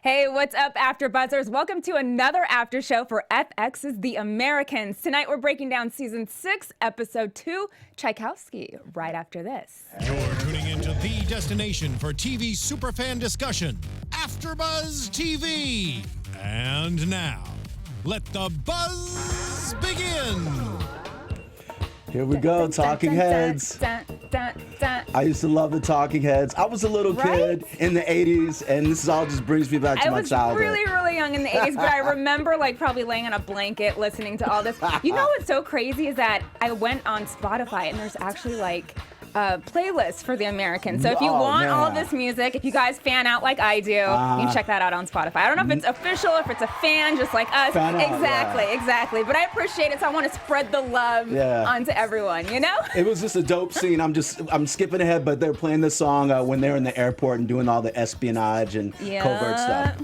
Hey, what's up, AfterBuzzers? Welcome to another after show for FX's The Americans. Tonight we're breaking down Season 6, Episode 2, Tchaikovsky, right after this. You're tuning into the destination for TV superfan discussion, AfterBuzz TV. And now, let the buzz begin. Here we go, Talking Heads. I used to love the Talking Heads. I was a little kid in the 80s, and this all just brings me back to my childhood. I was really young in the 80s, but I remember like probably laying on a blanket listening to all this. You know what's so crazy is that I went on Spotify, and there's actually like playlist for The Americans. So if you want all this music, if you guys fan out like I do, you can check that out on Spotify. I don't know if it's official, if it's a fan, just like us. Exactly. But I appreciate it, so I want to spread the love onto everyone, you know? It was just a dope scene. I'm skipping ahead, but they're playing this song when they're in the airport and doing all the espionage and covert stuff.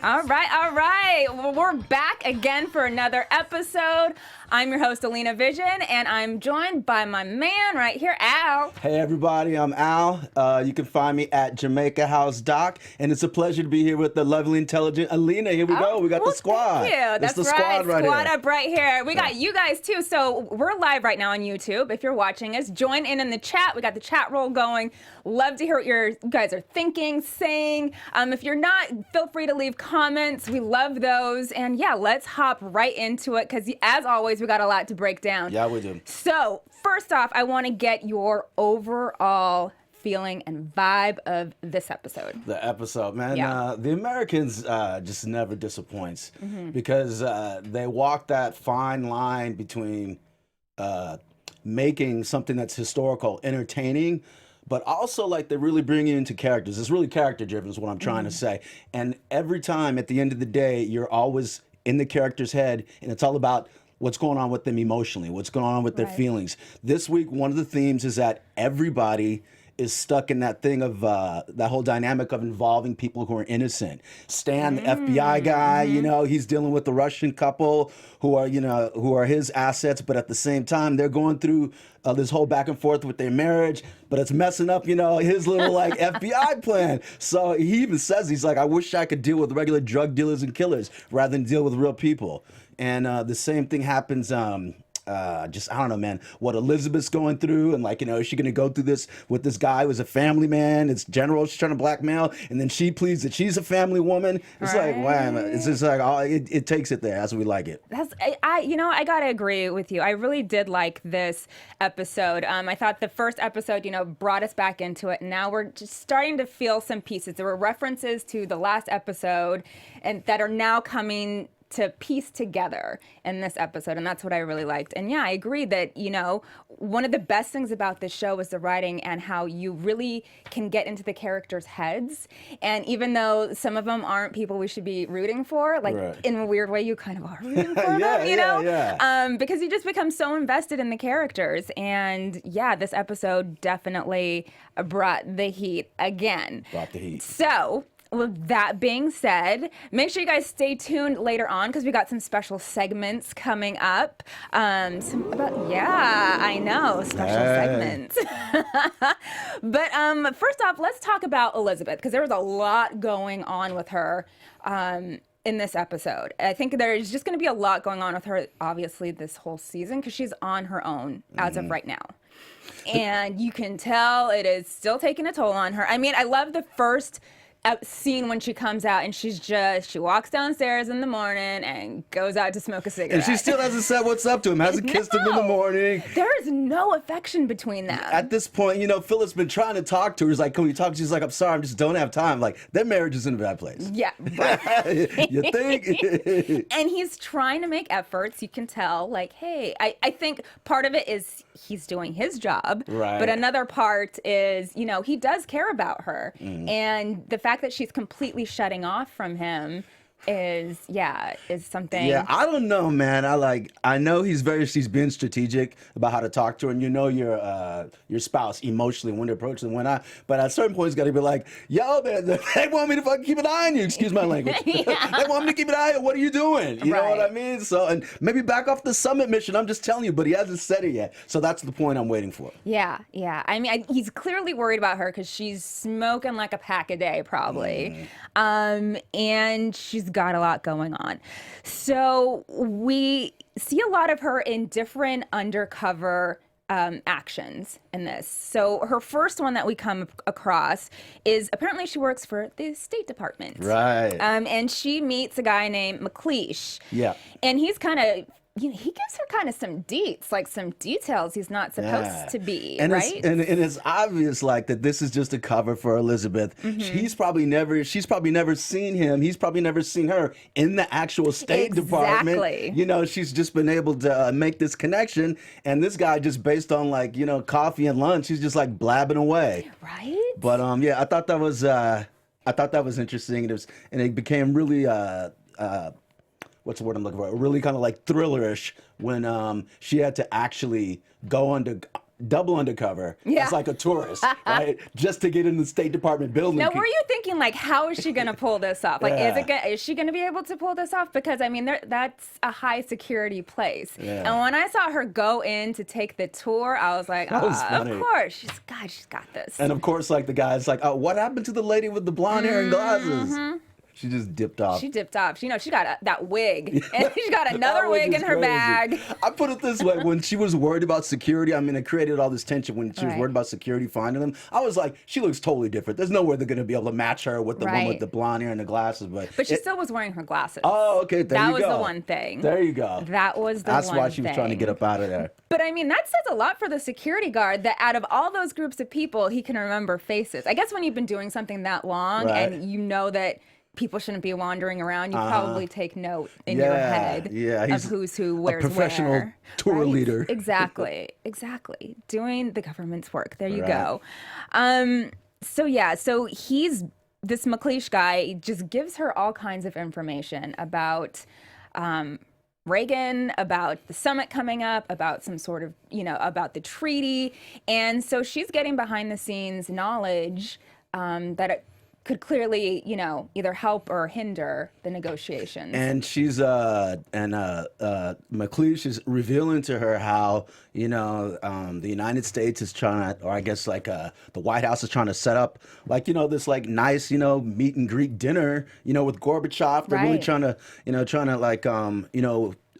All right. Well, we're back again for another episode. I'm your host, Alina Vision, and I'm joined by my man right here, Al. Hey, everybody, I'm Al. You can find me at Jamaica House Doc, and it's a pleasure to be here with the lovely, intelligent Alina. Here we go. We got the squad. Thank you. That's the right. Squad up right here. We got you guys, too. So we're live right now on YouTube. If you're watching us, join in the chat. We got the chat roll going. Love to hear what you guys are thinking, saying. If you're not, feel free to leave comments. We love those. And yeah, let's hop right into it because as always, we got a lot to break down. Yeah, we do. So first off, I want to get your overall feeling and vibe of this episode. The episode, man. The Americans just never disappoints because they walk that fine line between making something that's historical entertaining, but also like they're really bringing into characters. It's really character driven is what I'm trying to say. And every time at the end of the day, you're always in the character's head, and it's all about what's going on with them emotionally, what's going on with their feelings. This week, one of the themes is that everybody is stuck in that thing of that whole dynamic of involving people who are innocent. Stan, the FBI guy, you know, he's dealing with the Russian couple who are his assets, but at the same time, they're going through this whole back and forth with their marriage, but it's messing up, his little like FBI plan. So he even says, he's like, I wish I could deal with regular drug dealers and killers rather than deal with real people. And the same thing happens, I don't know, man, what Elizabeth's going through. And like, is she going to go through this with this guy who's a family man? It's general, she's trying to blackmail. And then she pleads that she's a family woman. It's like, wow, it's just like, it takes it there as we like it. I got to agree with you. I really did like this episode. I thought the first episode, brought us back into it. And now we're just starting to feel some pieces. There were references to the last episode and that are now coming to piece together in this episode, and that's what I really liked. And yeah, I agree that, one of the best things about this show is the writing and how you really can get into the characters' heads. And even though some of them aren't people we should be rooting for, like in a weird way, you kind of are rooting for them, because you just become so invested in the characters. And yeah, this episode definitely brought the heat again. Brought the heat. So, with that being said, make sure you guys stay tuned later on because we got some special segments coming up. Special segments. But first off, let's talk about Elizabeth because there was a lot going on with her in this episode. I think there's just going to be a lot going on with her, obviously, this whole season because she's on her own as of right now. And you can tell it is still taking a toll on her. I mean, I love the first scene when she comes out and she walks downstairs in the morning and goes out to smoke a cigarette. And she still hasn't said what's up to him, hasn't kissed him in the morning. There is no affection between them. At this point, Philip's been trying to talk to her. He's like, can we talk? She's like, I'm sorry, I just don't have time. Like, their marriage is in a bad place. Yeah. Right. You think? And he's trying to make efforts. You can tell, like, hey, I think part of it is he's doing his job. Right. But another part is, he does care about her. And the fact that she's completely shutting off from him, is something. Yeah, I don't know, man. I know she's being strategic about how to talk to her, and you know your spouse emotionally when to approach them. But at certain points, got to be like, yo, man, they want me to fucking keep an eye on you. Excuse my language. They want me to keep an eye on you. What are you doing? You know what I mean? So, and maybe back off the summit mission. I'm just telling you, but he hasn't said it yet. So that's the point I'm waiting for. Yeah. I mean, he's clearly worried about her because she's smoking like a pack a day, probably. And she's got a lot going on. So we see a lot of her in different undercover actions in this. So her first one that we come across is apparently she works for the State Department. Right. And she meets a guy named McLeish. Yeah. And he's kind of, he gives her kind of some deets, like some details he's not supposed to be, and right? It's obvious, like, that this is just a cover for Elizabeth. She's probably never seen him. He's probably never seen her in the actual State Department. You know, she's just been able to make this connection, and this guy just based on, like, you know, coffee and lunch, he's just like blabbing away. Right. But yeah, I thought that was interesting. It became really what's the word I'm looking for? Really kind of like thrillerish when she had to actually go double undercover as like a tourist, right? Just to get in the State Department building. Now, were you thinking, like, how is she going to pull this off? Like, is she going to be able to pull this off? Because, I mean, that's a high security place. Yeah. And when I saw her go in to take the tour, I was like, of course. She's got this. And of course, like, the guy's like, oh, what happened to the lady with the blonde hair and glasses? She just dipped off. She dipped off. You know, she got that wig. And she's got another wig in her bag. I put it this way. When she was worried about security, I mean, it created all this tension when she was worried about security finding them. I was like, she looks totally different. There's no way they're going to be able to match her with the one with the blonde hair and the glasses. But she still was wearing her glasses. Oh, okay. That was the one thing. There you go. That was the one thing. That's why she was trying to get up out of there. But I mean, that says a lot for the security guard that out of all those groups of people, he can remember faces. I guess when you've been doing something that long and you know that people shouldn't be wandering around, you probably take note in your head of who's who, where's where. A professional tour leader. Exactly. Doing the government's work. There you go. So he's, this McLeish guy just gives her all kinds of information about Reagan, about the summit coming up, about some sort of, about the treaty. And so she's getting behind the scenes knowledge that it could clearly, either help or hinder the negotiations. And she's McLeish is revealing to her how, the United States is trying to, or I guess like the White House is trying to set up like, this like nice, meet and greet dinner, with Gorbachev. They're really trying to like,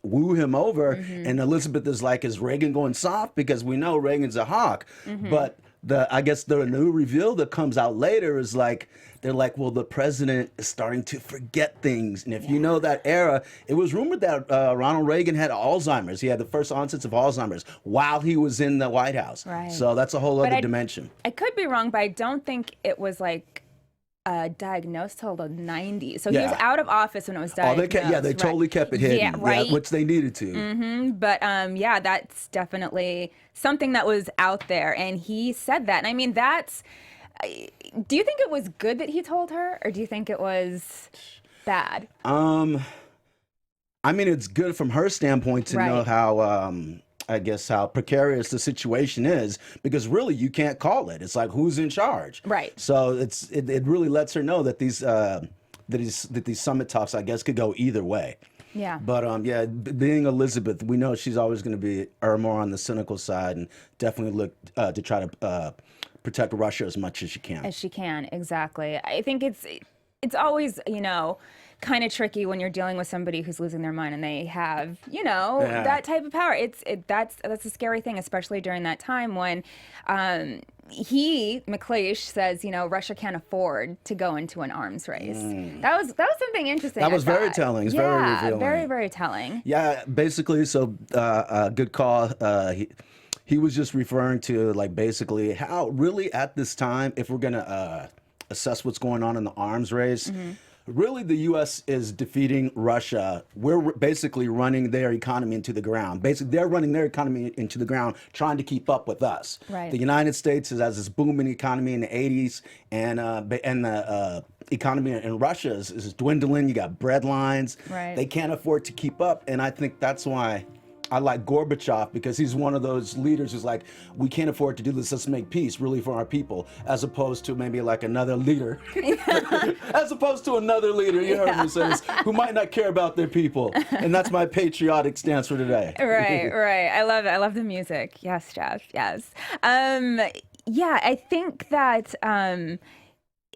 woo him over. And Elizabeth is like, is Reagan going soft? Because we know Reagan's a hawk. But I guess the new reveal that comes out later is like, they're like, well, the president is starting to forget things. And if you know that era, it was rumored that Ronald Reagan had Alzheimer's. He had the first onsets of Alzheimer's while he was in the White House. Right. So that's a whole other dimension. I could be wrong, but I don't think it was like diagnosed till the 90s. So he was out of office when it was diagnosed. They totally kept it hidden, which they needed to. But that's definitely something that was out there, and he said that. And I mean, do you think it was good that he told her, or do you think it was bad? I mean, it's good from her standpoint to know how I guess how precarious the situation is, because really you can't call it. It's like, who's in charge? Right. So it really lets her know that these summit talks, I guess, could go either way. Yeah. But being Elizabeth, we know she's always going to be more on the cynical side, and definitely look to try to protect Russia as much as she can. As she can, exactly. I think it's always, kind of tricky when you're dealing with somebody who's losing their mind and they have, that type of power. That's a scary thing, especially during that time when McLeish says, Russia can't afford to go into an arms race. That was something interesting. That was very telling. It's very revealing. Very, very telling. Yeah, basically, so good call. He was just referring to, like, basically how really at this time, if we're going to assess what's going on in the arms race, really the U.S. is defeating Russia. We're basically running their economy into the ground. Basically, they're running their economy into the ground, trying to keep up with us. Right. The United States has this booming economy in the 80s, and the economy in Russia is dwindling. You got bread lines. Right. They can't afford to keep up, and I think that's why I like Gorbachev, because he's one of those leaders who's like, we can't afford to do this. Let's make peace really for our people, as opposed to maybe like another leader, as opposed to another leader, you heard me say this, who might not care about their people. And that's my patriotic stance for today. Right, right. I love it. I love the music. Yes, Jeff. Yes. Yeah, I think that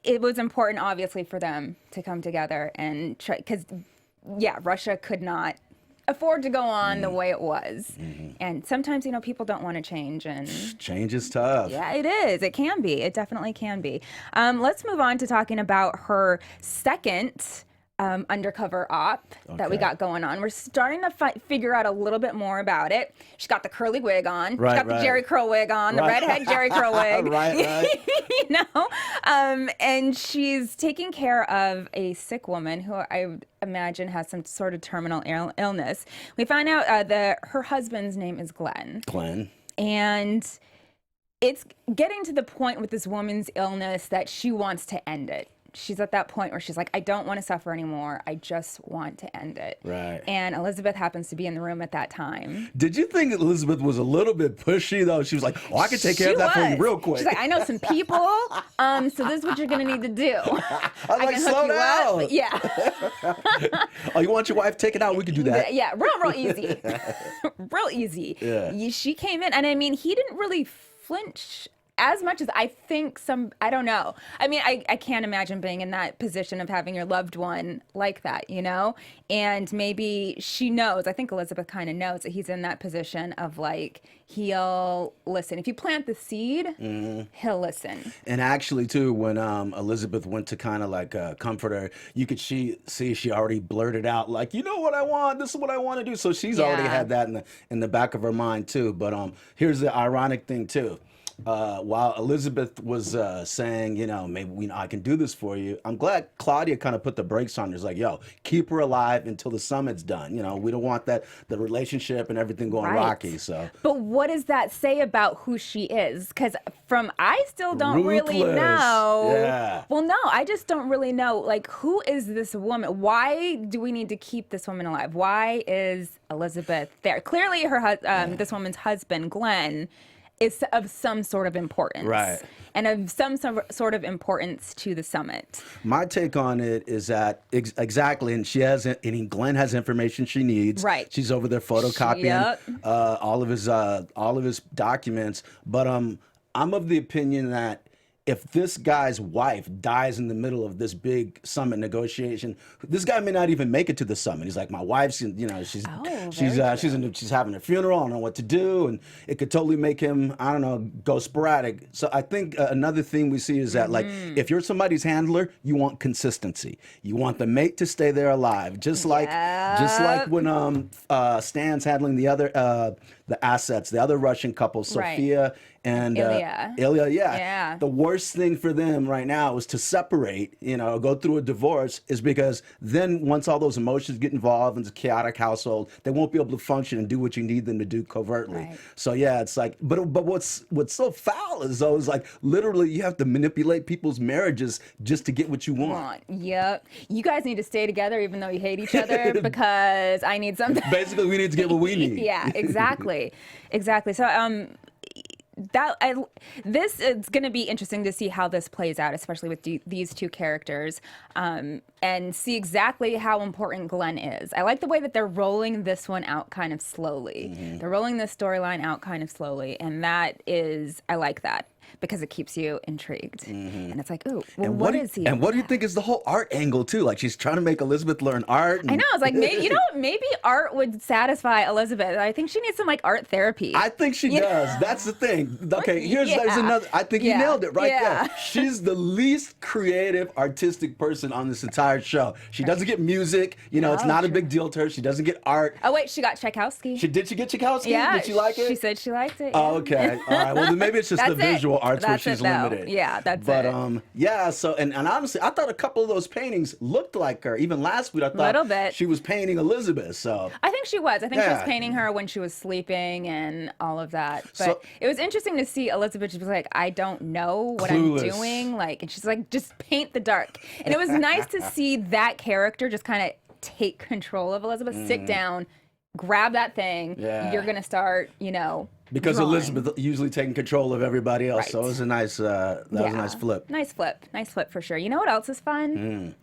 it was important, obviously, for them to come together and try, because, yeah, Russia could not afford to go on the way it was. And sometimes, you know, people don't want to change, and change is tough. yeah, it is. It can be. It definitely can be. Let's move on to talking about her second undercover op that we got going on. We're starting to figure out a little bit more about it. She's got the curly wig on. Right, She's got the Jerry Curl wig on, the Right. redhead Jerry Curl wig. Right. You know? And she's taking care of a sick woman who I would imagine has some sort of terminal illness. We find out that her husband's name is Glenn. And it's getting to the point with this woman's illness that she wants to end it. She's at that point where she's like, I don't want to suffer anymore. I just want to end it. Right. And Elizabeth happens to be in the room at that time. Did you think Elizabeth was a little bit pushy, though? She was like, oh, I can take care of that for you real quick. She's like, I know some people, so this is what you're going to need to do. I was like, slow down. Yeah. Oh, you want your wife taken out? We could do that. Yeah, real easy. Real easy. Yeah. She came in, and I mean, he didn't really flinch as much as I think I don't know. I mean, I can't imagine being in that position of having your loved one like that, you know? And maybe she knows, I think Elizabeth kind of knows that he's in that position of like, he'll listen. If you plant the seed, he'll listen. And actually, too, when Elizabeth went to kind of like comfort her, you could see she already blurted out like, you know what I want, this is what I want to do. So she's already had that in the back of her mind, too. But here's the ironic thing, too. While Elizabeth was saying, you know, maybe I can do this for you, I'm glad Claudia kind of put the brakes on her. It's like, yo, keep her alive until the summit's done. You know, we don't want the relationship and everything going rocky. So, but what does that say about who she is? Because I still don't really know. Yeah. Well, no, I just don't really know. Like, who is this woman? Why do we need to keep this woman alive? Why is Elizabeth there? Clearly, this woman's husband, Glenn, is of some sort of importance. Right. And of some sort of importance to the summit. My take on it is that exactly, and Glenn has information she needs. Right. She's over there photocopying all of his documents. But I'm of the opinion that if this guy's wife dies in the middle of this big summit negotiation, this guy may not even make it to the summit. He's like, my wife's, you know, she's having a funeral. I don't know what to do, and it could totally make him, I don't know, go sporadic. So I think another thing we see is that like, if you're somebody's handler, you want consistency. You want the mate to stay there alive, just like when Stan's handling the assets, the other Russian couple, Sophia and Ilya. Yeah. The worst thing for them right now is to separate, you know, go through a divorce, is because then once all those emotions get involved in the chaotic household, they won't be able to function and do what you need them to do covertly. Right. So yeah, it's like, but what's so foul is though, is like literally you have to manipulate people's marriages just to get what you want. Yep. You guys need to stay together even though you hate each other because I need something. Basically, we need to get what we need. Yeah, exactly. Exactly. So this is going to be interesting to see how this plays out, especially with these two characters, and see exactly how important Glenn is. I like the way that they're rolling this one out kind of slowly. They're rolling this storyline out kind of slowly, and I like that. Because it keeps you intrigued. And it's like, ooh, well, what is he? And what do you think is the whole art angle, too? Like, she's trying to make Elizabeth learn art. I know. I was like, maybe art would satisfy Elizabeth. I think she needs some, like, art therapy. I think she does. That's the thing. Okay, there's another. I think you nailed it right there. She's the least creative, artistic person on this entire show. She doesn't get music. You know, it's not a big deal to her. She doesn't get art. Oh, wait, she got Tchaikovsky. Did she get Tchaikovsky? Yeah. Did she like it? She said she liked it. Oh, okay. All right. Well, then maybe it's just the visual visual arts where That's she's it, though. limited. Yeah, that's but, it. yeah. So and honestly, I thought a couple of those paintings looked like her. Even last week, I thought Little bit. she was painting Elizabeth. So I think she was. I think she was Yeah. painting her when she was sleeping and all of that. But So- it was interesting to see Elizabeth just be like, I don't know what Clueless. I'm doing. Like, and she's like, just paint the dark. And it was nice to see that character just kind of take control of Elizabeth, sit down, grab that thing. Yeah. You're going to start, because drawing. Elizabeth usually taking control of everybody else, so it Right. was a nice that was a nice flip. Nice flip for sure. You know what else is fun?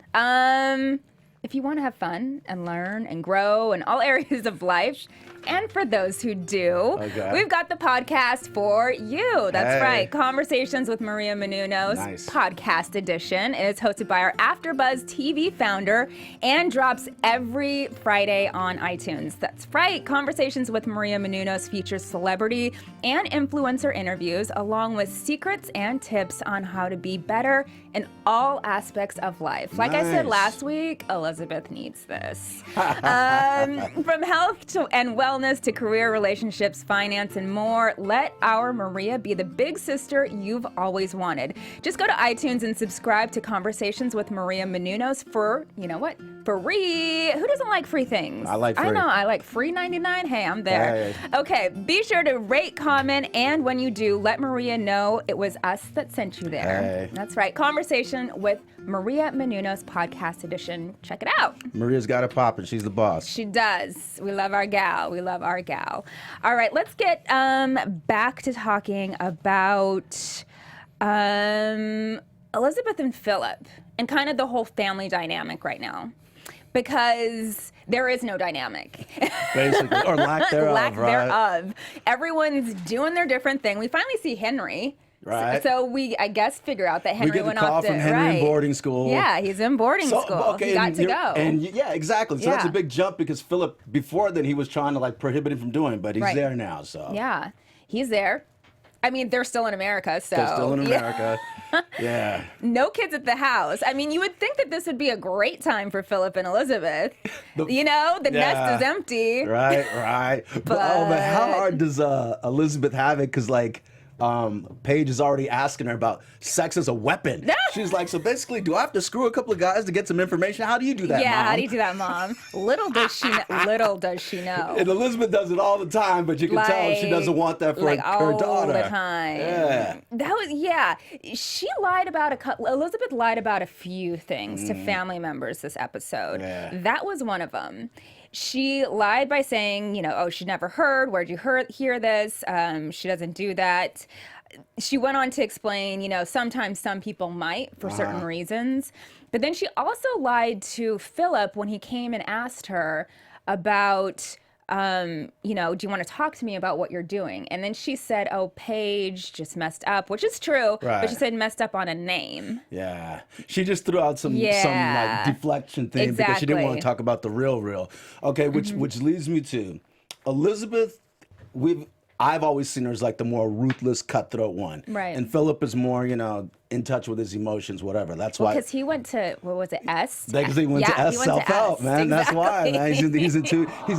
If you want to have fun and learn and grow in all areas of life, and for those who do, Okay. we've got the podcast for you. That's Hey. right. Conversations with Maria Menounos, Nice. podcast edition, is hosted by our AfterBuzz TV founder and drops every Friday on iTunes. That's right. Conversations with Maria Menounos features celebrity and influencer interviews, along with secrets and tips on how to be better in all aspects of life. Like I said Nice. last week, Elizabeth needs this. From health and wellness to career, relationships, finance, and more, let our Maria be the big sister you've always wanted. Just go to iTunes and subscribe to Conversations with Maria Menounos for, you know what, free. Who doesn't like free things? I like I free. know, I like free 99. Hey, I'm there. Hey. Okay, be sure to rate, comment, and when you do, let Maria know it was us that sent you there. Hey. That's right. Conversation with Maria Menounos, podcast edition. Check it out. Maria's got it popping. She's the boss. She does. We love our gal. We love our gal. All right, let's get back to talking about Elizabeth and Philip and kind of the whole family dynamic right now. Because there is no dynamic. Basically, or lack thereof, Lack right? thereof. Everyone's doing their different thing. We finally see Henry. Right. So we, I guess, figure out that We Henry get a went call off to from Henry right. in boarding school. Yeah, he's in boarding school. He got to go. Yeah, exactly. So that's a Yeah. big jump because Philip, before then, he was trying to like prohibit him from doing it, but he's Right. there now. So Yeah, he's there. I mean, they're still in America, so they're still in yeah. America. Yeah. No kids at the house. I mean, you would think that this would be a great time for Philip and Elizabeth. The Yeah. nest is empty. Right. But how hard does Elizabeth have it? Because like Paige is already asking her about sex as a weapon. She's like, so basically, do I have to screw a couple of guys to get some information? How do you do that, Yeah, Mom? how do you do that, Mom? Little does she know. And Elizabeth does it all the time, but you can tell she doesn't want that for like her daughter. all the time. Yeah. That was She lied about Elizabeth lied about a few things to family members this episode. Yeah. That was one of them. She lied by saying, oh, she never heard. Where'd you hear this? She doesn't do that. She went on to explain, sometimes some people might for certain reasons. But then she also lied to Philip when he came and asked her about, do you want to talk to me about what you're doing? And then she said, oh, Paige just messed up, which is true. But Right. she said messed up on a name. Yeah. She just threw out some Yeah. like deflection thing because she didn't want to Exactly. talk about the real. Okay, which leads me to Elizabeth. I've always seen her as like the more ruthless, cutthroat one. Right. And Philip is more, in touch with his emotions, whatever. That's why. Because he went to, what was it, S? Because he went to S, self-help, man. That's why, man. He's in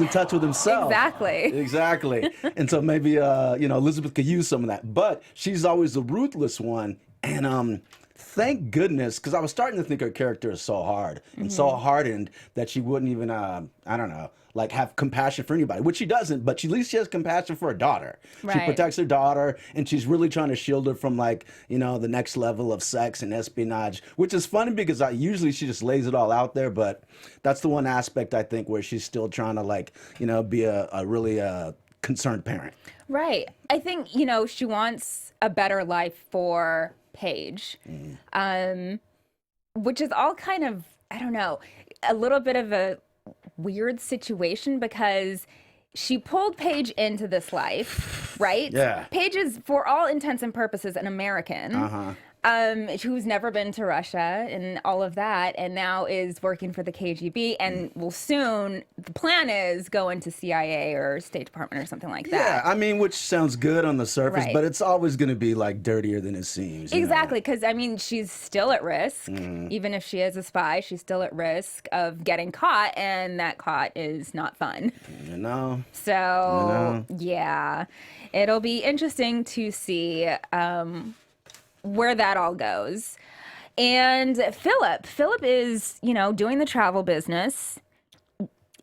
touch with himself. Exactly. And so maybe, Elizabeth could use some of that. But she's always the ruthless one. And thank goodness, because I was starting to think her character is so hard and so hardened that she wouldn't even, like have compassion for anybody, which she doesn't, but at least she has compassion for her daughter. She Right. protects her daughter, and she's really trying to shield her from like, the next level of sex and espionage, which is funny because usually she just lays it all out there, but that's the one aspect I think where she's still trying to like, be a really concerned parent. Right. I think, she wants a better life for Paige, which is all kind of, I don't know, a little bit of a weird situation because she pulled Paige into this life, right? Yeah. Paige is, for all intents and purposes, an American. Who's never been to Russia and all of that, and now is working for the KGB and will soon, the plan is, go into CIA or State Department or something like that. Yeah, I mean, which sounds good on the surface, Right. but it's always going to be like dirtier than it seems. Exactly, because she's still at risk. Even if she is a spy, she's still at risk of getting caught, and that caught is not fun. So, yeah, it'll be interesting to see where that all goes. And Philip is, doing the travel business.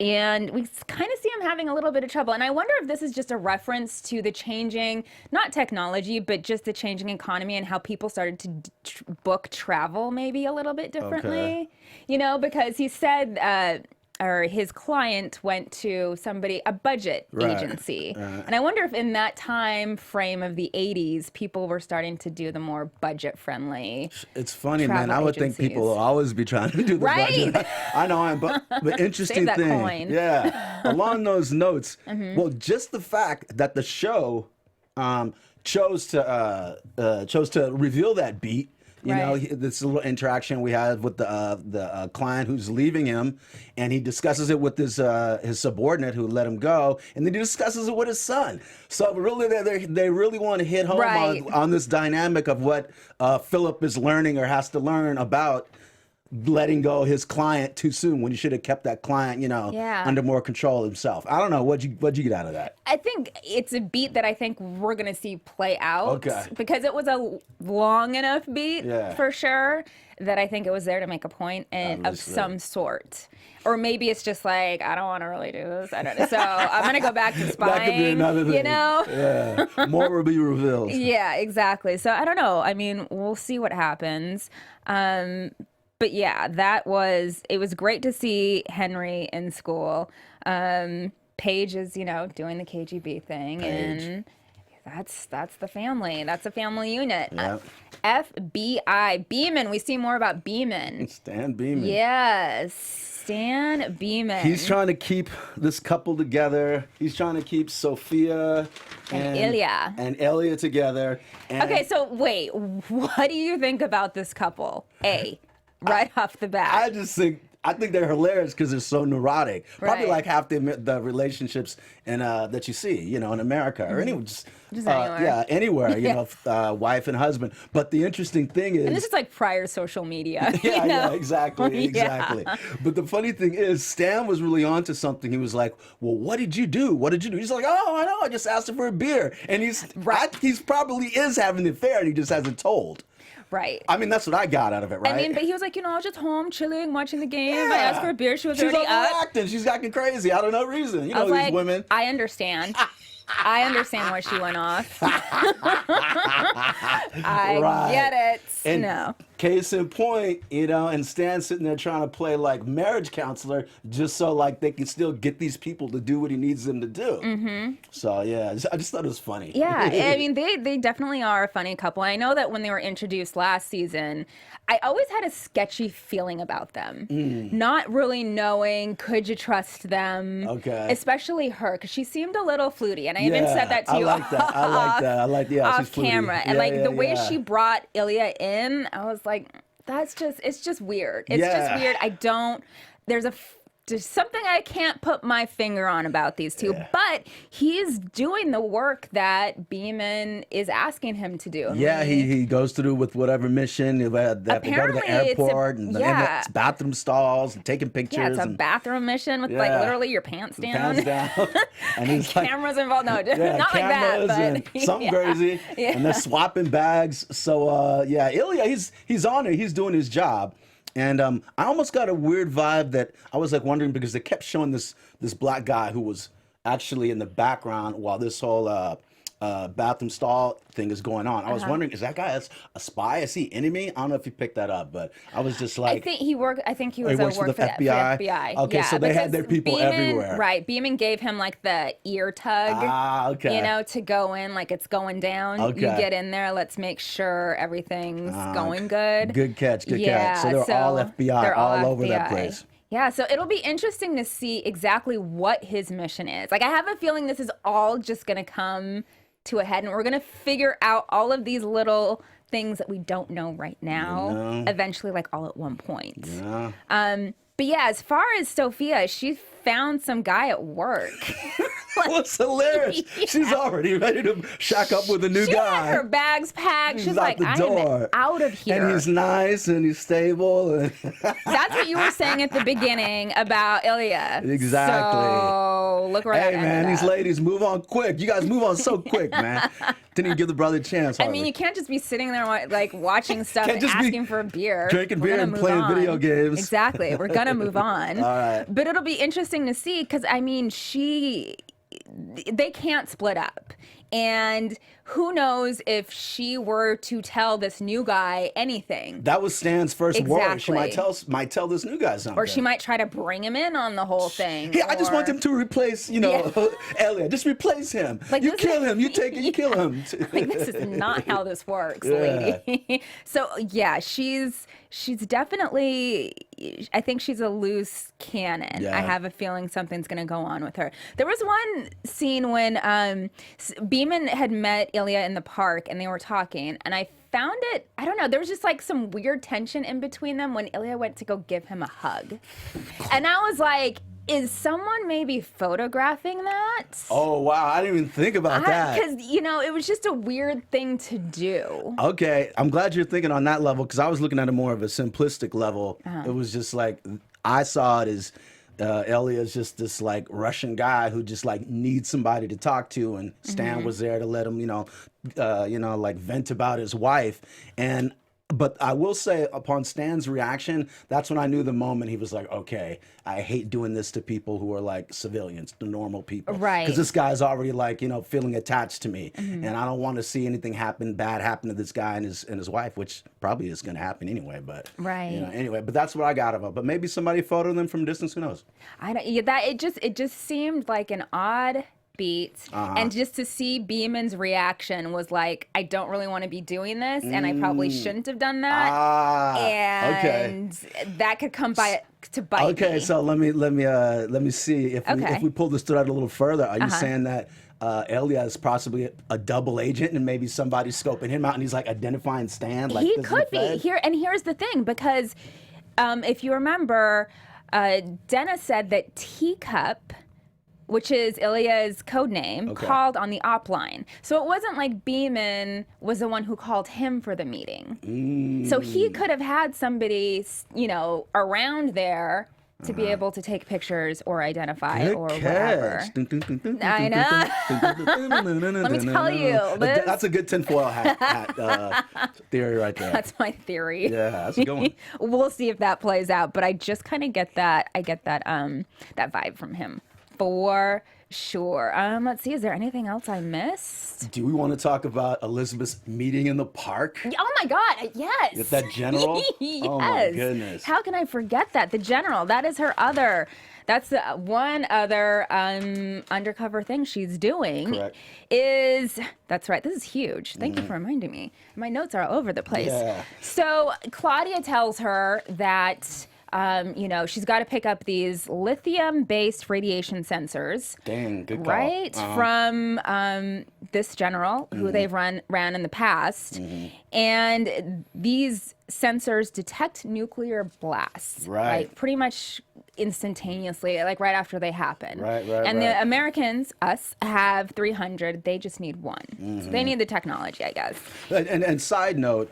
And we kind of see him having a little bit of trouble. And I wonder if this is just a reference to the changing, not technology, but just the changing economy and how people started to book travel maybe a little bit differently. Okay. Because he said, or his client went to a budget agency. And I wonder if in that time frame of the 80s, people were starting to do the more budget friendly. It's funny, man. I would think people will always be trying to do the budget. I know, but interesting Save that thing. coin. Yeah. Along those notes, well, just the fact that the show chose to reveal that beat. This little interaction we have with the client who's leaving him, and he discusses it with his subordinate who let him go, and then he discusses it with his son. So really, they really want to hit home on this dynamic of what Philip is learning or has to learn about letting go his client too soon when he should have kept that client, under more control himself. I don't know. What'd you get out of that? I think it's a beat that I think we're going to see play out. Okay. Because it was a long enough beat, for sure, that I think it was there to make a point of some sort. Or maybe it's just like, I don't want to really do this. I don't know. So I'm going to go back to spying. That could be another thing. Yeah. More will be revealed. Yeah, exactly. So I don't know. I mean, we'll see what happens. But yeah, it was great to see Henry in school. Paige is, doing the KGB thing. Paige. And that's the family. That's a family unit. Yep. FBI. Beeman. We see more about Beeman. Stan Beeman. Yes. Stan Beeman. He's trying to keep this couple together. He's trying to keep Sophia and Ilya together. And okay, so wait. What do you think about this couple? Right off the bat. I think they're hilarious because they're so neurotic. Probably Right. like half the relationships that you see, in America or anywhere, just anywhere. Yeah, anywhere. Wife and husband. But the interesting thing is, and this is like prior social media. yeah, exactly. Yeah. But the funny thing is, Stan was really onto something. He was like, "Well, what did you do? What did you do?" He's like, "Oh, I know. I just asked her for a beer." And he's probably is having the affair, and he just hasn't told. Right. I mean, that's what I got out of it, right? I mean, but he was like, I was just home chilling, watching the game. I asked for a beer. She was already up. She's overacting. She's acting crazy out of no reason. I was these like, women. I understand. I understand why she went off. I get it. And no. Case in point, and Stan's sitting there trying to play like marriage counselor just so like they can still get these people to do what he needs them to do. Mm-hmm. So yeah, I just thought it was funny. Yeah, I mean, they definitely are a funny couple. I know that when they were introduced last season, I always had a sketchy feeling about them. Not really knowing, could you trust them? Okay. Especially her, because she seemed a little fluty. And I even said that to you I like that. off she's fluty. camera. And the way she brought Ilya in, I was like, it's just weird. It's just weird. There's something I can't put my finger on about these two, but he's doing the have Beeman is asking him to do. He goes through with whatever mission. They have to go to the airport and the bathroom stalls and taking pictures. Yeah, it's a bathroom mission with like literally your pants down. And he's cameras involed. No, not like that. But something crazy. And they're swapping bags. So Ilya, he's on it. He's doing his job. And I almost got a weird vibe that I was like wondering because they kept showing this black guy who was actually in the background while this whole bathroom stall thing is going on. I was wondering, is that guy a spy? Is he enemy? I don't know if you picked that up, but I was just like, I think he was for the FBI. Okay, so they had their people everywhere. Right, Beeman gave him like the ear tug. To go in, like it's going down. Okay. You get in there. Let's make sure everything's going good. Good catch. So they're all FBI, they're all over that place. Yeah, so it'll be interesting to see exactly what his mission is. Like, I have a feeling this is all just going to come to a head, and we're going to figure out all of these little things that we don't know right now, eventually, like, all at one point. Yeah. But yeah, as far as Sophia, she found some guy at work. What's hilarious? She's already ready to shack up with a new She guy. had her bags packed. She's He's like, out the door. I'm out of here. And he's nice and he's stable. And That's what you were saying at the beginning about Ilya. Exactly. So look where that Hey, man, ended these up. ladies move on quick. You guys move on so quick, man. Didn't even give the brother a chance. I mean, you can't just be sitting there like watching stuff Can't and just be asking for a beer. drinking We're beer gonna and move playing on. video games. Exactly. We're gonna move on. All right. But it'll be interesting to see because I mean, they can't split up. And who knows if she were to tell this new guy anything. That was Stan's first worry. She Exactly. might tell this new guy something. Or she might try to bring him in on the whole thing. Yeah, I just want or- him to replace, Elliot. Just replace him. Like, You this kill is- him. You take it. You kill him. Like, this is not how this works, Yeah. lady. So yeah, she's definitely. I think she's a loose cannon. Yeah. I have a feeling something's going to go on with her. There was one scene when Beeman had met Ilya in the park and they were talking, and I found it. I don't know. There was just like some weird tension in between them when Ilya went to go give him a hug, and I was like, is someone maybe photographing that? Oh, wow. I didn't even think about that. Because, it was just a weird thing to do. Okay, I'm glad you're thinking on that level because I was looking at it more of a simplistic level. It was just like, I saw it as Elliot's just this like Russian guy who just like needs somebody to talk to, and Stan was there to let him, like vent about his wife. But I will say, upon Stan's reaction, that's when I knew the moment he was like, okay, I hate doing this to people who are like civilians, the normal people. Right. Because this guy's already like, feeling attached to me. And I don't want to see anything bad happen to this guy and his wife, which probably is going to happen anyway. But, Right. Anyway, but that's what I got of it. But maybe somebody photoed them from a distance, who knows? I don't. Yeah, it just seemed like an odd beat, and just to see Beeman's reaction was like, I don't really want to be doing this, and I probably shouldn't have done that. And that could come to bite Okay, me. so let me see if we pull this thread a little further. Are you saying that Elia is possibly a double agent and maybe somebody's scoping him out and he's like identifying Stan? Like, He this is could the Fed? be here, and here's the thing, because if you remember, Dennis said that Teacup, which is Ilya's code name, called on the op line. So it wasn't like Beeman was the one who called him for the meeting. So he could have had somebody, around there to be able to take pictures or identify Good or catch. whatever. I know. Let me tell you, Liz. That's a good tinfoil hat theory right there. That's my theory. Yeah, that's a good one. We'll see if that plays out, but I just kind of get that. I get that that vibe from him for sure. Let's see. Is there anything else I missed? Do we want to talk about Elizabeth's meeting in the park? Oh my God! Yes. With that general? Yes. Oh my goodness. How can I forget that? The general. That is her other. That's the one other undercover thing she's doing. Correct. That's right. This is huge. Thank you for reminding me. My notes are all over the place. Yeah. So Claudia tells her that. She's got to pick up these lithium-based radiation sensors. Dang, good call. Right? From this general who they've ran in the past. And these sensors detect nuclear blasts. Right. Like pretty much instantaneously, like right after they happen. Right. And the Americans, us, have 300. They just need one. So they need the technology, I guess. And side note,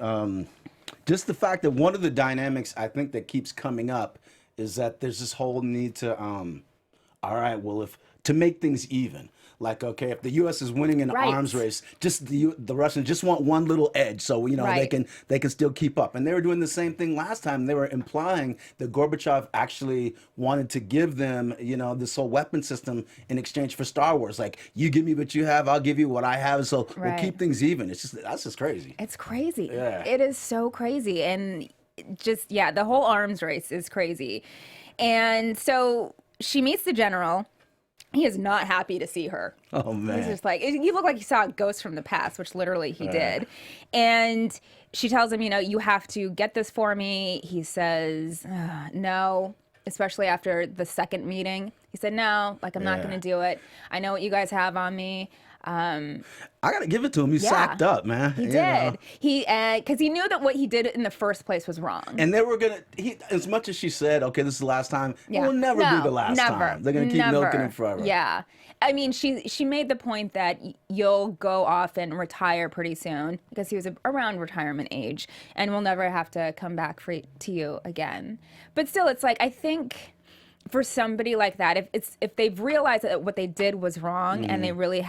just the fact that one of the dynamics I think that keeps coming up is that there's this whole need to, all right, well, to make things even. Like, okay, if the U.S. is winning an arms race, just the Russians just want one little edge, so they can still keep up. And they were doing the same thing last time. They were implying that Gorbachev actually wanted to give them, this whole weapon system in exchange for Star Wars. Like, you give me what you have, I'll give you what I have, so we'll keep things even. That's just crazy. It's crazy. Yeah. It is so crazy, and the whole arms race is crazy. And so she meets the general. He is not happy to see her. Oh, man. He's just like, you look like you saw a ghost from the past, which literally he did. And she tells him, you have to get this for me. He says, no, especially after the second meeting. He said, no, I'm not going to do it. I know what you guys have on me. I gotta give it to him. He sacked up, man. He did. He because he knew that what he did in the first place was wrong. And they were gonna. As much as she said, "Okay, this is the last time," it will never be the last time. They're gonna keep milking him forever. Yeah. I mean, she made the point that you'll go off and retire pretty soon because he was around retirement age, and we'll never have to come back to you again. But still, it's like I think for somebody like that, if they've realized that what they did was wrong and they're really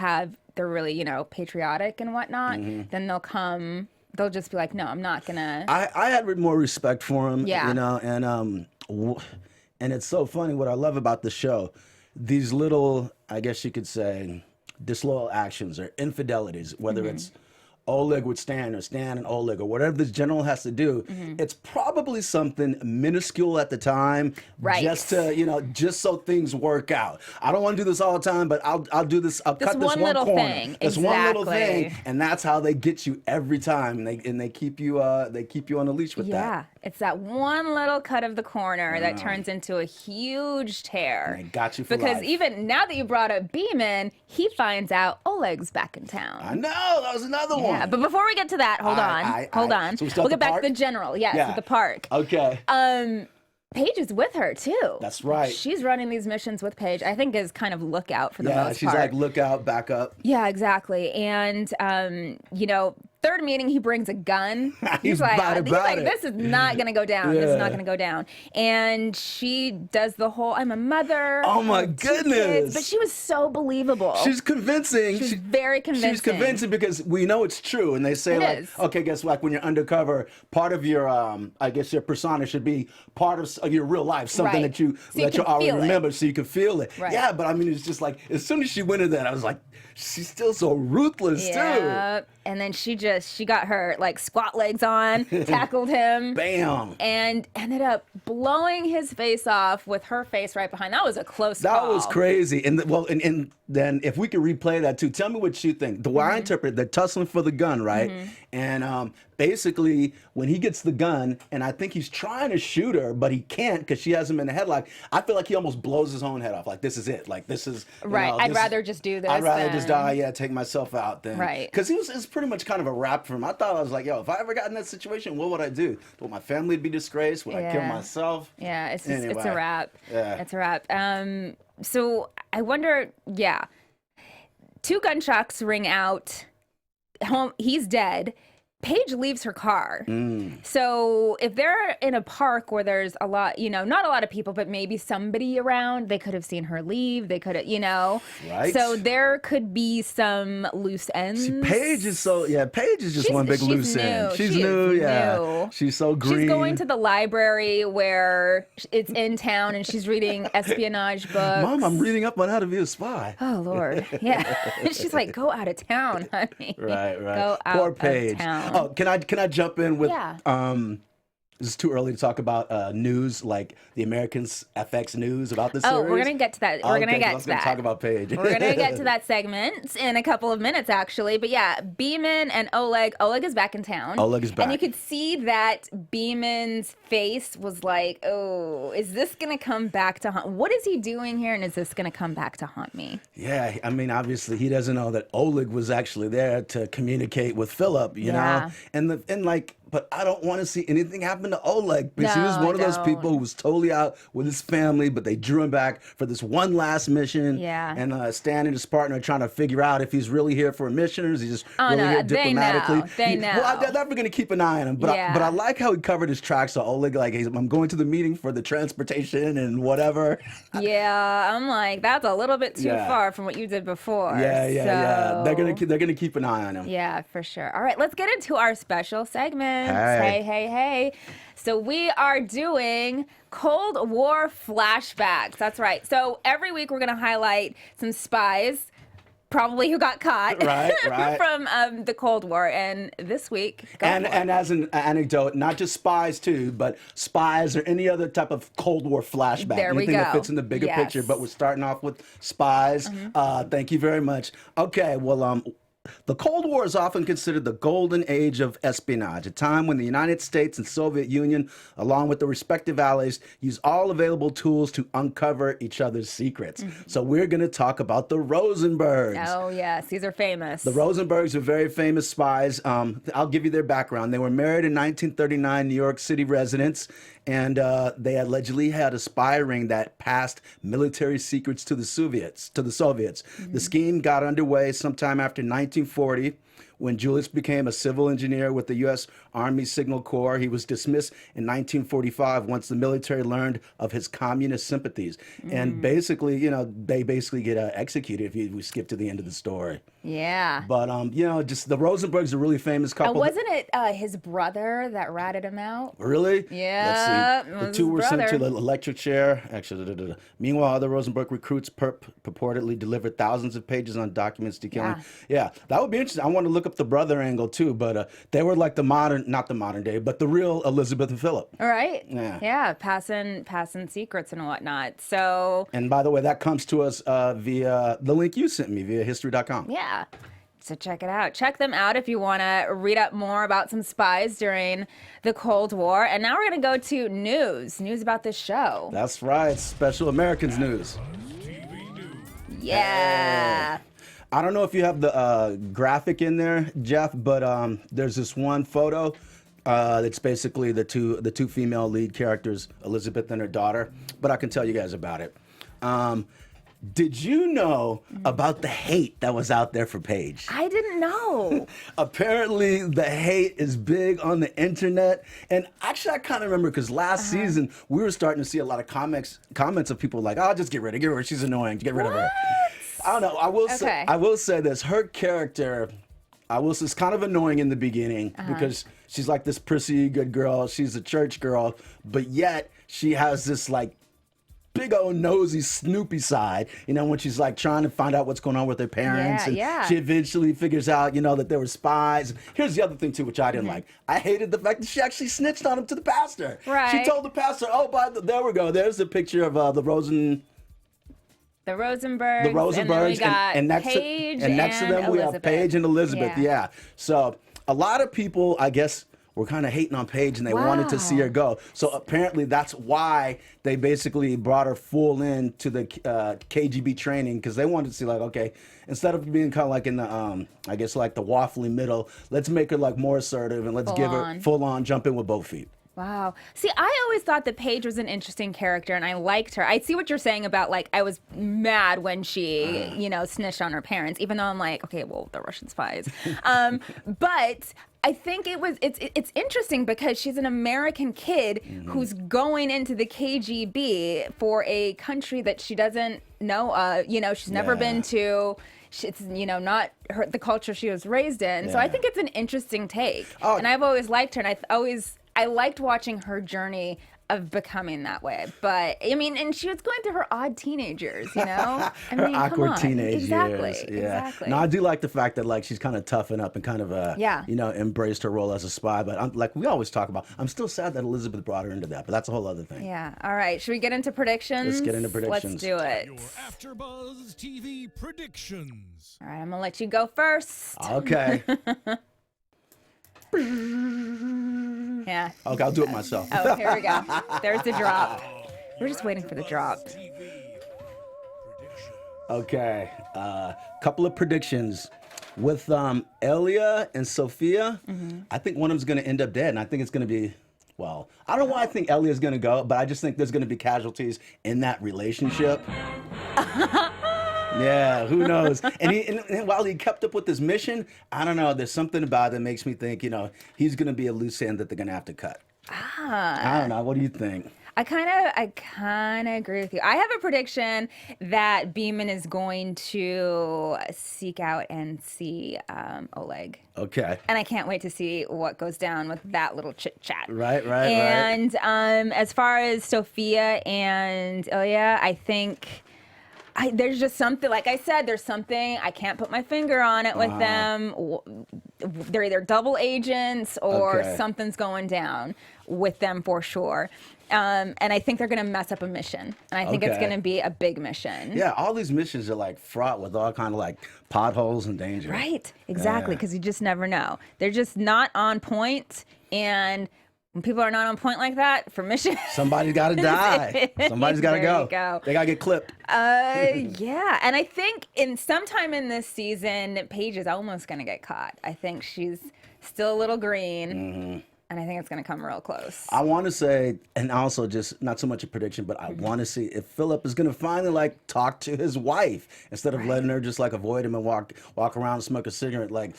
patriotic and whatnot, then they'll just be like, no, I'm not gonna. I had more respect for him, Yeah. and it's so funny what I love about the show. These little, I guess you could say, disloyal actions or infidelities, whether it's Oleg with Stan or Stan and Oleg or whatever this general has to do, it's probably something minuscule at the time, just to, just so things work out. I don't want to do this all the time, but I'll do this. I'll cut this one little corner. thing. This one little thing, and that's how they get you every time. And they keep you on the leash with that. Yeah, it's that one little cut of the corner that turns into a huge tear. And they got you for because life. even now that you brought up Beeman, he finds out Oleg's back in town. I know, that was another one. Yeah, but before we get to that, hold on. So we'll get back to the general. Yes, Yeah. at the park. Okay. Paige is with her too. That's right. She's running these missions with Paige. I think is kind of lookout for the most part. Yeah, she's like lookout, back up. Yeah, exactly. And third meeting, he brings a gun. He's like, this is not going to go down. This is not going to go down. And she does the whole, I'm a mother. Oh my goodness. Kids. But she was so believable. She's convincing. She's very convincing. She's convincing because we know it's true. And they say okay, guess what? When you're undercover, part of your, I guess your persona should be part of your real life, something that you already remember so you can feel it. Right. Yeah, but I mean, it's just like, as soon as she went into that, I was like, she's still so ruthless too. And then she got her like squat legs on, tackled him. Bam. And ended up blowing his face off with her face right behind. That was a close call. That was crazy. And then if we could replay that too, tell me what you think. The way I interpret, they're tussling for the gun, right? And basically, when he gets the gun, and I think he's trying to shoot her, but he can't because she has him in the headlock. I feel like he almost blows his own head off. Like, this is it. Like, this is right. I'd rather just do this. I'd rather just die. Yeah, take myself out. Then right. Because it's pretty much kind of a wrap for him. I thought, I was like, yo, if I ever got in that situation, what would I do? Would my family be disgraced? Would I kill myself? Yeah, it's a wrap. Yeah. It's a wrap. So I wonder. Yeah, 2 gunshots ring out. He's dead. Paige leaves her car. So if they're in a park where there's a lot, not a lot of people, but maybe somebody around, they could have seen her leave. They could have, Right. So there could be some loose ends. See, Paige is just one big loose end. She's new, new. She's so green. She's going to the library where it's in town and she's reading espionage books. Mom, I'm reading up on how to be a spy. Oh, Lord. Yeah. She's like, go out of town, honey. Right. Go out Poor Paige. of town. Oh, can I jump in with This is too early to talk about news, like the Americans FX news about this series. Oh, we're going to get to that. We're going to get to that. Talk about Paige. We're going to get to that segment in a couple of minutes, actually. But yeah, Beeman and Oleg. Oleg is back in town. Oleg is back. And you could see that Beeman's face was like, oh, is this going to come back to haunt? What is he doing here? And is this going to come back to haunt me? Yeah, I mean, obviously he doesn't know that Oleg was actually there to communicate with Philip, you know? But I don't want to see anything happen to Oleg because he was one of those people who was totally out with his family, but they drew him back for this one last mission. Yeah. And Stan and his partner are trying to figure out if he's really here for a mission or is he just really here diplomatically. They know. Well, I'm definitely going to keep an eye on him. But I like how he covered his tracks. So Oleg, like, I'm going to the meeting for the transportation and whatever. Yeah, I'm like, that's a little bit too far from what you did before. Yeah. They're gonna keep an eye on him. Yeah, for sure. All right, let's get into our special segment. Hey. Hey. So we are doing Cold War flashbacks. That's right. So every week we're going to highlight some spies, probably who got caught right. from the Cold War. And this week, and as an anecdote, not just spies too, but spies or any other type of Cold War flashback. There we Anything go. that fits in the bigger picture. But we're starting off with spies. Thank you very much. Okay, well, The Cold War is often considered the golden age of espionage, a time when the United States and Soviet Union, along with the respective allies, used all available tools to uncover each other's secrets. So we're going to talk about the Rosenbergs. Oh, yes. These are famous. The Rosenbergs are very famous spies. I'll give you their background. They were married in 1939, New York City residents, and they allegedly had a spy ring that passed military secrets to the Soviets. The scheme got underway sometime after 1940 when Julius became a civil engineer with the U.S. Army Signal Corps. He was dismissed in 1945 once the military learned of his communist sympathies. And basically, they basically get executed if we skip to the end of the story. Yeah. But, just the Rosenbergs are a really famous couple. Wasn't it his brother that ratted him out? Really? Yeah. Let's see. The two were sent to the electric chair. Actually, meanwhile, other Rosenberg recruits purportedly delivered thousands of pages on documents detailing. Yeah, that would be interesting. I want to look up the brother angle too, but they were like not the modern day, but the real Elizabeth and Philip. All right. Yeah. Passing secrets and whatnot. So. And by the way, that comes to us via the link you sent me via history.com. Yeah. So check it out. Check them out if you want to read up more about some spies during the Cold War. And now we're going to go to news about this show. That's right. Special Americans news. Yeah. I don't know if you have the graphic in there, Jeff, but there's this one photo that's basically the two female lead characters, Elizabeth and her daughter. But I can tell you guys about it. Did you know about the hate that was out there for Paige? I didn't know. Apparently, the hate is big on the internet. And actually, I kind of remember because last season, we were starting to see a lot of comments of people like, oh, just get rid of her. She's annoying. Get rid of her. I don't know. I will say this. Her character, is kind of annoying in the beginning because she's like this prissy good girl. She's a church girl. But yet, she has this like big old nosy Snoopy side, when she's like trying to find out what's going on with her parents. She eventually figures out, that there were spies. Here's the other thing too, which I didn't like. I hated the fact that she actually snitched on him to the pastor. Right. She told the pastor, there we go. There's a picture of the Rosenbergs. And then we got Paige and next to them we have Paige and Elizabeth. Yeah. So a lot of people, I guess, were kind of hating on Paige and they wanted to see her go. So apparently that's why they basically brought her full in to the KGB training, because they wanted to see like, okay, instead of being kind of like in the, I guess like the waffly middle, let's make her like more assertive and let's give her full on jump in with both feet. Wow. See, I always thought that Paige was an interesting character and I liked her. I see what you're saying about like, I was mad when she, snitched on her parents, even though I'm like, okay, well, they're Russian spies. But I think it's interesting because she's an American kid who's going into the KGB for a country that she doesn't know. She's never been to. It's not the culture she was raised in. So I think it's an interesting take. And I've always liked her, and I liked watching her journey of becoming that way. But I mean, and she was going through her odd teenage years, Her awkward teenage years. Exactly. No, I do like the fact that like she's kind of toughened up and kind of embraced her role as a spy. But I'm like we always talk about, I'm still sad that Elizabeth brought her into that, but that's a whole other thing. Yeah. All right. Should we get into predictions? Let's get into predictions. Let's do it. Your AfterBuzz TV predictions. All right. I'm gonna let you go first. Okay. Yeah. Okay, I'll do it myself. Oh, here we go. There's the drop. We're just waiting for the drop. Okay, couple of predictions. With Elia and Sophia, I think one of them's going to end up dead, and I think it's going to be, well, I don't know why I think Elia's going to go, but I just think there's going to be casualties in that relationship. Yeah, who knows? And while he kept up with his mission, I don't know. There's something about it that makes me think, he's going to be a loose end that they're going to have to cut. I don't know. What do you think? I kind of agree with you. I have a prediction that Beeman is going to seek out and see Oleg. Okay. And I can't wait to see what goes down with that little chit chat. Right. And as far as Sophia and Ilya, I think there's just something, like I said, there's something, I can't put my finger on it with them. They're either double agents or something's going down with them for sure. And I think they're going to mess up a mission. And I think it's Okay. going to be a big mission. Yeah, all these missions are like fraught with all kind of like potholes and danger. Right, exactly, because you just never know. They're just not on point, and when people are not on point like that for missions, Somebody's got to die. Somebody's got to There go. you go. They got to get clipped. yeah, and I think in sometime in this season, Paige is almost going to get caught. I think she's still a little green. And I think it's going to come real close. I want to say, and also just not so much a prediction, but I want to see if Philip is going to finally like talk to his wife instead of letting her just like avoid him and walk around and smoke a cigarette. Like,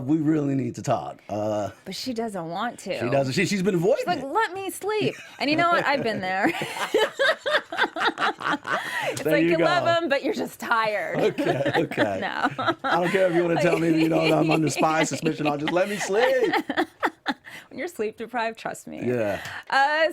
we really need to talk. But she doesn't want to. She doesn't. She's been avoiding She's like, it. let me sleep. And you know what? I've been there. It's There like you you go. love him, but you're just tired. Okay. No. I don't care if you want to tell me, I'm under spy suspicion. I'll just let me sleep. When you're sleep deprived, trust me. Yeah.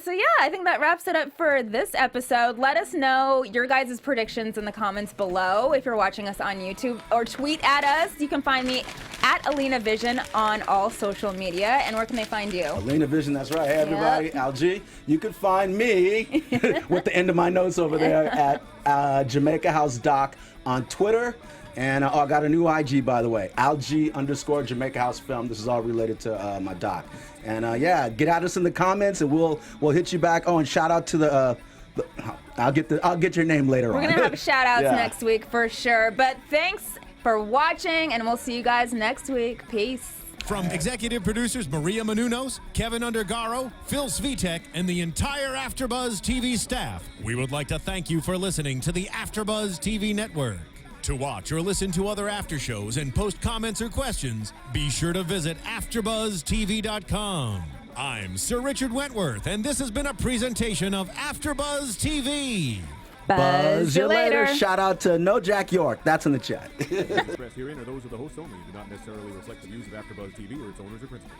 So yeah, I think that wraps it up for this episode. Let us know your guys' predictions in the comments below if you're watching us on YouTube, or tweet at us. You can find me at Alina Vision on all social media. And where can they find you? Alina Vision, that's right. Hey, everybody. Algie, you can find me with the end of my notes over there at Jamaica House Doc on Twitter. And I got a new IG, by the way, Algie_Jamaica House Film. This is all related to my doc. And yeah, get at us in the comments, and we'll hit you back. Oh, and shout out to the I'll get your name later on. We're gonna have shout outs Yeah. next week for sure. But thanks for watching, and we'll see you guys next week. Peace. From executive producers Maria Menounos, Kevin Undergaro, Phil Svitek, and the entire AfterBuzz TV staff, we would like to thank you for listening to the AfterBuzz TV network. To watch or listen to other after shows and post comments or questions, be sure to visit AfterBuzzTV.com. I'm Sir Richard Wentworth, and this has been a presentation of AfterBuzz TV. Buzz you later. Shout out to No Jack York. That's in the chat. Expressed herein are those of the hosts only and do not necessarily reflect the views of AfterBuzz TV or its owners or principals.